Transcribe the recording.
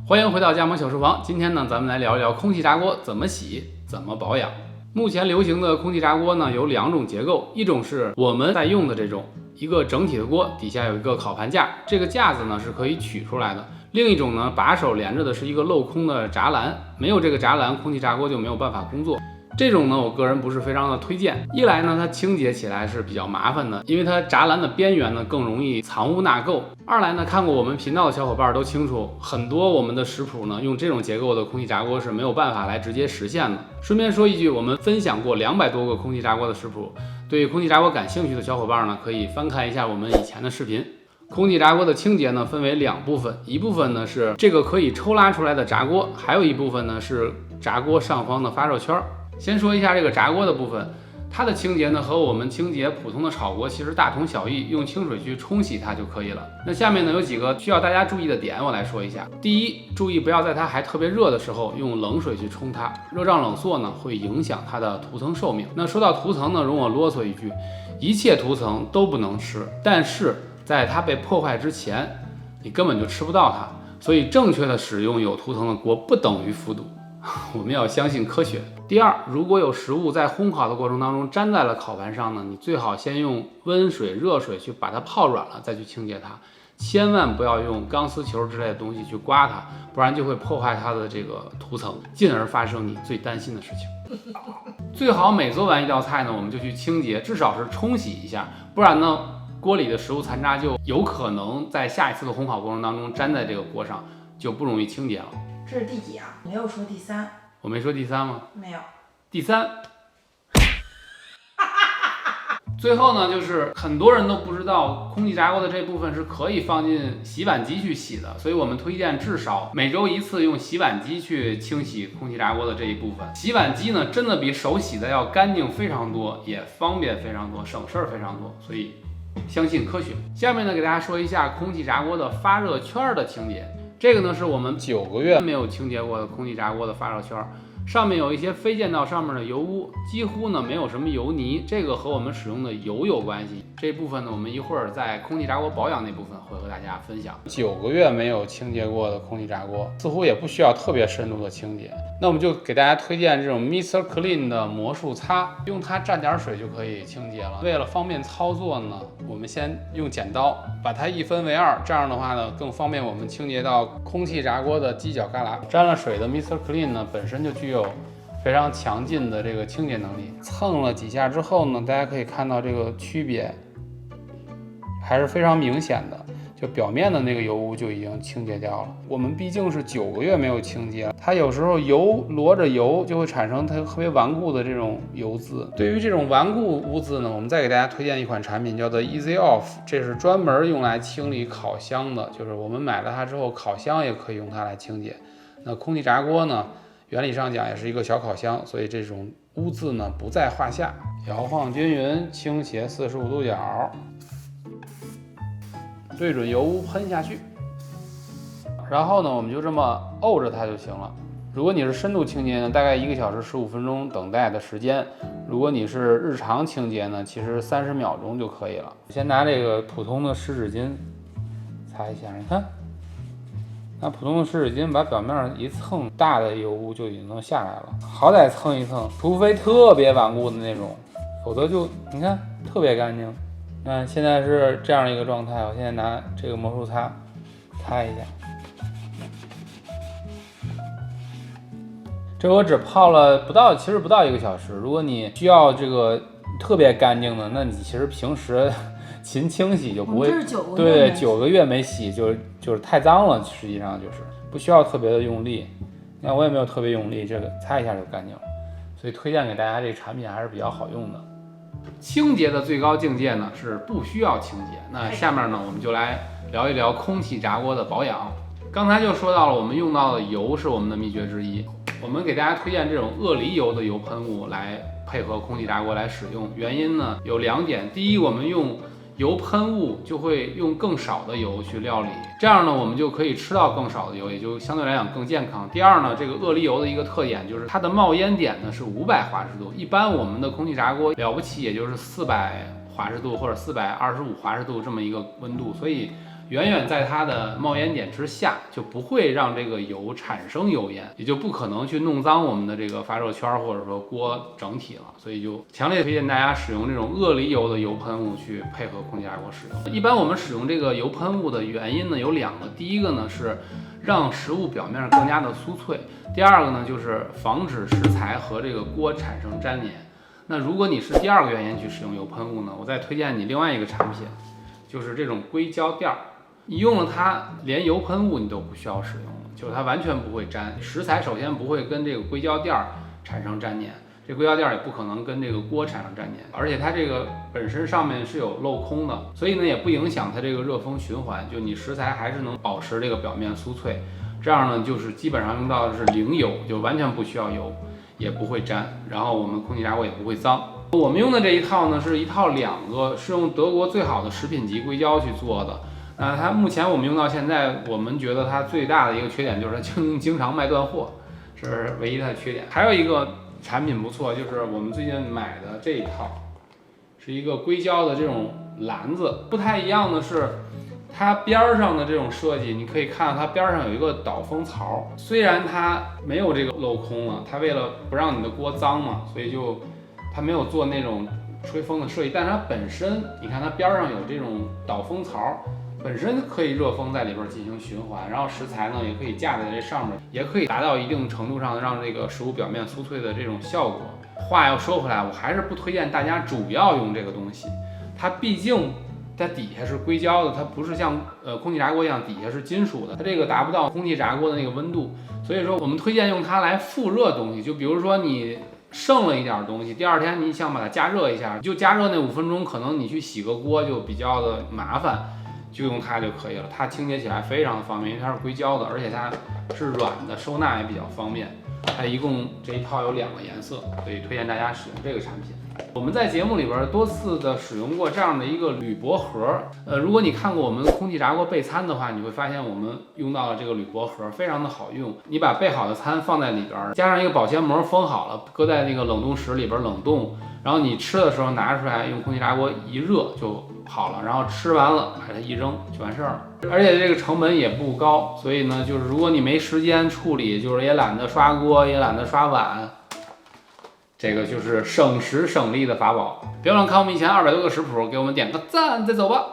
欢迎回到加盟小厨房。今天呢，咱们来聊一聊空气炸锅怎么洗、怎么保养。目前流行的空气炸锅呢，有两种结构，一种是我们在用的这种一个整体的锅，底下有一个烤盘架，这个架子呢是可以取出来的。另一种呢，把手连着的是一个镂空的栅栏，没有这个栅栏，空气炸锅就没有办法工作。这种呢，我个人不是非常的推荐。一来呢，它清洁起来是比较麻烦的，因为它栅栏的边缘呢更容易藏污纳垢。二来呢，看过我们频道的小伙伴都清楚，很多我们的食谱呢用这种结构的空气炸锅是没有办法来直接实现的。顺便说一句，我们分享过200多个空气炸锅的食谱，对空气炸锅感兴趣的小伙伴呢，可以翻看一下我们以前的视频。空气炸锅的清洁呢分为两部分，一部分呢是这个可以抽拉出来的炸锅，还有一部分呢是炸锅上方的发热圈。先说一下这个炸锅的部分，它的清洁呢和我们清洁普通的炒锅其实大同小异，用清水去冲洗它就可以了。那下面呢有几个需要大家注意的点，我来说一下。第一，注意不要在它还特别热的时候用冷水去冲它，热胀冷缩呢会影响它的涂层寿命。那说到涂层呢，容我啰嗦一句，一切涂层都不能吃，但是在它被破坏之前，你根本就吃不到它。所以正确的使用有涂层的锅不等于复读。我们要相信科学。第二，如果有食物在烘烤的过程当中粘在了烤盘上呢，你最好先用温水、热水去把它泡软了，再去清洁它。千万不要用钢丝球之类的东西去刮它，不然就会破坏它的这个涂层，进而发生你最担心的事情。最好每做完一道菜呢，我们就去清洁，至少是冲洗一下，不然呢，锅里的食物残渣就有可能在下一次的烘烤过程当中粘在这个锅上，就不容易清洁了。这是第几啊？没有说第3。我没说第3吗？没有。第3。最后呢，就是很多人都不知道空气炸锅的这部分是可以放进洗碗机去洗的，所以我们推荐至少每周1次用洗碗机去清洗空气炸锅的这一部分。洗碗机呢，真的比手洗的要干净非常多，也方便非常多，省事儿非常多，所以相信科学。下面呢，给大家说一下空气炸锅的发热圈的清洁。这个呢是我们9个月没有清洁过的空气炸锅的发热圈，上面有一些飞溅到上面的油污，几乎呢没有什么油泥，这个和我们使用的油有关系。这部分呢，我们一会儿在空气炸锅保养那部分会和大家分享。9个月没有清洁过的空气炸锅，似乎也不需要特别深度的清洁。那我们就给大家推荐这种 Mr. Clean 的魔术擦，用它蘸点水就可以清洁了。为了方便操作呢，我们先用剪刀把它一分为2，这样的话呢，更方便我们清洁到空气炸锅的犄角旮旯。沾了水的 Mr. Clean 呢，本身就具有非常强劲的这个清洁能力。蹭了几下之后呢，大家可以看到这个区别还是非常明显的，就表面的那个油污就已经清洁掉了。我们毕竟是9个月没有清洁，它有时候油裸着油就会产生它特别顽固的这种油渍。对于这种顽固污渍呢，我们再给大家推荐一款产品，叫做 Easy Off， 这是专门用来清理烤箱的，就是我们买了它之后，烤箱也可以用它来清洁。那空气炸锅呢，原理上讲也是一个小烤箱，所以这种污渍呢不在话下。摇晃均匀，倾斜45度角，对准油污喷下去，然后呢，我们就这么沤着它就行了。如果你是深度清洁呢，大概1个小时15分钟等待的时间；如果你是日常清洁呢，其实30秒钟就可以了。先拿这个普通的湿纸巾擦一下，你看，拿普通的湿纸巾把表面一蹭，大的油污就已经能下来了。好歹蹭一蹭，除非特别顽固的那种，否则就你看特别干净。现在是这样一个状态，我现在拿这个魔术擦擦一下。这我只泡了其实不到1个小时。如果你需要这个特别干净的，那你其实平时勤清洗就不会。对，9个月没洗就是太脏了，实际上就是不需要特别的用力。那我也没有特别用力，这个擦一下就干净了。所以推荐给大家这个产品还是比较好用的。清洁的最高境界呢是不需要清洁。那下面呢，我们就来聊一聊空气炸锅的保养。刚才就说到了，我们用到的油是我们的秘诀之一。我们给大家推荐这种鳄梨油的油喷雾来配合空气炸锅来使用，原因呢有2点。第一，我们用油喷雾就会用更少的油去料理，这样呢我们就可以吃到更少的油，也就相对来讲更健康。第二呢，这个鳄梨油的一个特点就是它的冒烟点呢是500华氏度，一般我们的空气炸锅了不起也就是400华氏度或者425华氏度这么一个温度，所以远远在它的冒烟点之下，就不会让这个油产生油烟，也就不可能去弄脏我们的这个发热圈或者说锅整体了。所以就强烈推荐大家使用这种鳄梨油的油喷雾去配合空气炸锅使用。一般我们使用这个油喷雾的原因呢有2个，第一个呢是让食物表面更加的酥脆，第二个呢就是防止食材和这个锅产生粘连。那如果你是第2个原因去使用油喷雾呢，我再推荐你另外一个产品，就是这种硅胶垫儿。你用了它，连油喷雾你都不需要使用了，就是它完全不会粘食材。首先不会跟这个硅胶垫儿产生粘黏，这硅胶垫儿也不可能跟这个锅产生粘黏，而且它这个本身上面是有镂空的，所以呢也不影响它这个热风循环，就你食材还是能保持这个表面酥脆。这样呢就是基本上用到的是零油，就完全不需要油，也不会粘，然后我们空气炸锅也不会脏。我们用的这一套呢是一套2个，是用德国最好的食品级硅胶去做的。它目前我们用到现在，我们觉得它最大的一个缺点就是它经常卖断货，是唯一的缺点。还有一个产品不错，就是我们最近买的这一套，是一个硅胶的这种篮子。不太一样的是，它边上的这种设计，你可以看到它边上有一个导风槽，虽然它没有这个镂空了，它为了不让你的锅脏嘛，所以就它没有做那种吹风的设计，但是它本身，你看它边上有这种导风槽。本身可以热风在里边进行循环，然后食材呢也可以架在这上面，也可以达到一定程度上让这个食物表面酥脆的这种效果。话要说回来，我还是不推荐大家主要用这个东西，它毕竟它底下是硅胶的，它不是像空气炸锅一样底下是金属的，它这个达不到空气炸锅的那个温度，所以说我们推荐用它来复热东西。就比如说你剩了一点东西，第2天你想把它加热一下，就加热那5分钟，可能你去洗个锅就比较的麻烦。就用它就可以了，它清洁起来非常的方便，因为它是硅胶的，而且它是软的，收纳也比较方便。它一共这一套有2个颜色，所以推荐大家使用这个产品。我们在节目里边多次的使用过这样的一个铝箔盒，如果你看过我们空气炸锅备餐的话，你会发现我们用到了这个铝箔盒，非常的好用。你把备好的餐放在里边，加上一个保鲜膜封好了，搁在那个冷冻室里边冷冻，然后你吃的时候拿出来，用空气炸锅一热就好了，然后吃完了把它一扔就完事儿了。而且这个成本也不高，所以呢，就是如果你没时间处理，就是也懒得刷锅，也懒得刷碗，这个就是省时省力的法宝。别忘了看我们以前200多个食谱，给我们点个赞，再走吧。